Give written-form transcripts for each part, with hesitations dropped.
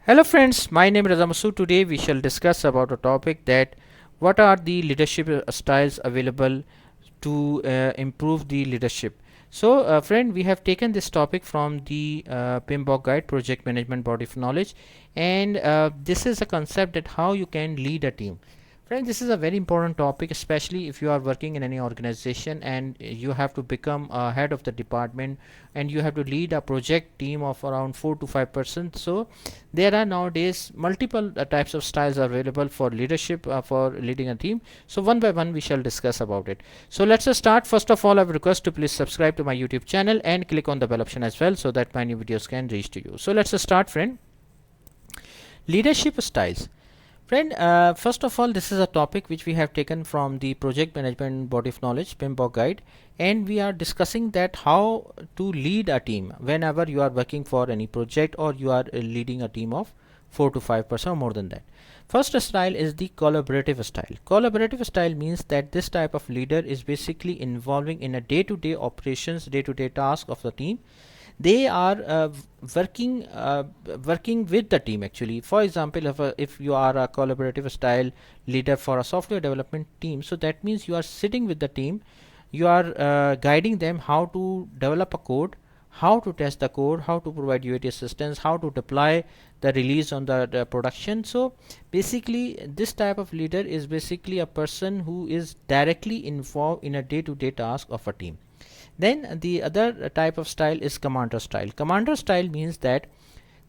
Hello friends, my name is Razamasu. Today we shall discuss about a topic that what are the leadership styles available to improve the leadership. So friend, we have taken this topic from the PMBOK guide, Project Management Body of Knowledge, and this is a concept that how you can lead a team. Friends, this is a very important topic, especially if you are working in any organization and you have to become a head of the department and you have to lead a project team of around 4 to 5%. So there are nowadays multiple types of styles available for leadership, for leading a team. So one by one we shall discuss about it. So let's start. First of all, I would request to please subscribe to my YouTube channel and click on the bell option as well so that my new videos can reach to you. So let's start, friend. Leadership styles. Friend, first of all, this is a topic which we have taken from the Project Management Body of Knowledge PMBOK guide, and we are discussing that how to lead a team whenever you are working for any project or you are leading a team of 4 to 5% or more than that. First style is the collaborative style. Collaborative style means that this type of leader is basically involving in a day-to-day operations, day-to-day task of the team. They are working with the team actually. For example, if you are a collaborative style leader for a software development team, so that means you are sitting with the team, you are guiding them how to develop a code, how to test the code, how to provide UAT assistance, how to deploy the release on the production. So basically this type of leader is basically a person who is directly involved in a day-to-day task of a team. Then the other type of style is commander style. Commander style means that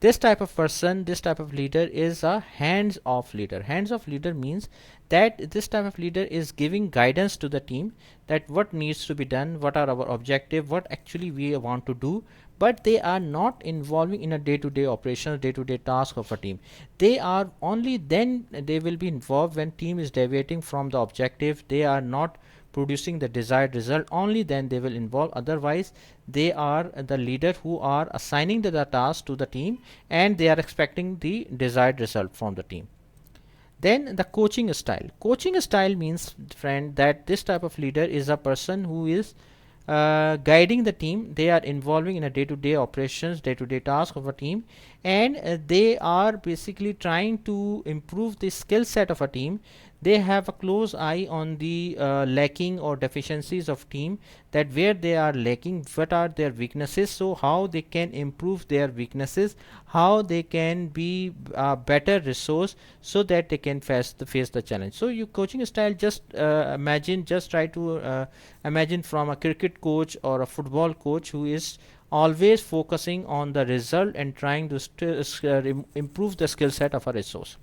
this type of person, this type of leader is a hands-off leader. Hands-off leader means that this type of leader is giving guidance to the team that what needs to be done, what are our objective, what actually we want to do, but they are not involving in a day-to-day operations, day-to-day task of a team. They are only then they will be involved when team is deviating from the objective. They are not producing the desired result, only then they will involve. Otherwise they are the leader who are assigning the task to the team and they are expecting the desired result from the team. Then the coaching style. Coaching style means, friend, that this type of leader is a person who is guiding the team. They are involving in a day-to-day operations, day-to-day task of a team, and they are basically trying to improve the skill set of a team. They have a close eye on the lacking or deficiencies of team, that where they are lacking, what are their weaknesses, so how they can improve their weaknesses, how they can be a better resource so that they can face the challenge. So your coaching style, just try to imagine from a cricket coach or a football coach who is always focusing on the result and trying to improve the skill set of a resource.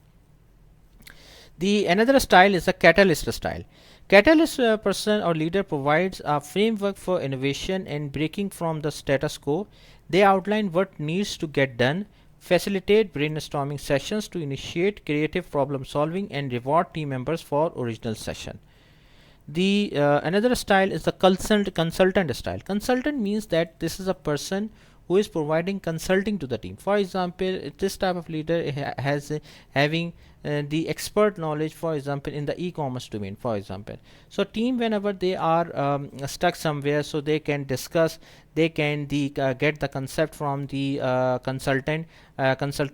The another style is the catalyst style. Catalyst person or leader provides a framework for innovation and breaking from the status quo. They outline what needs to get done, facilitate brainstorming sessions to initiate creative problem solving, and reward team members for original session. The another style is the consultant style. Consultant means that this is a person who is providing consulting to the team. For example, this type of leader has having the expert knowledge, for example, in the e-commerce domain, for example. So team, whenever they are stuck somewhere, so they can discuss, they can get the concept from the consultant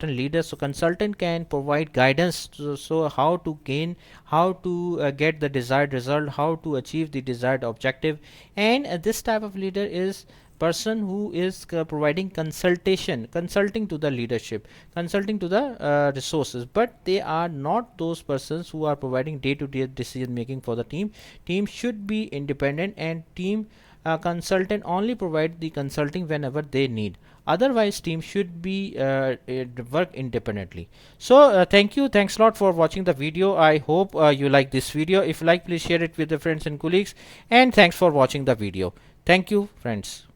leader. So consultant can provide guidance to, so how to gain, how to get the desired result, how to achieve the desired objective. And this type of leader is person who is providing consulting to the leadership, consulting to the resources, but they are not those persons who are providing day-to-day decision making for the team. Team should be independent, and team consultant only provide the consulting whenever they need. Otherwise team should be work independently. So thanks a lot for watching the video. I hope you like this video. If you like, please share it with your friends and colleagues, and thanks for watching the video. Thank you, friends.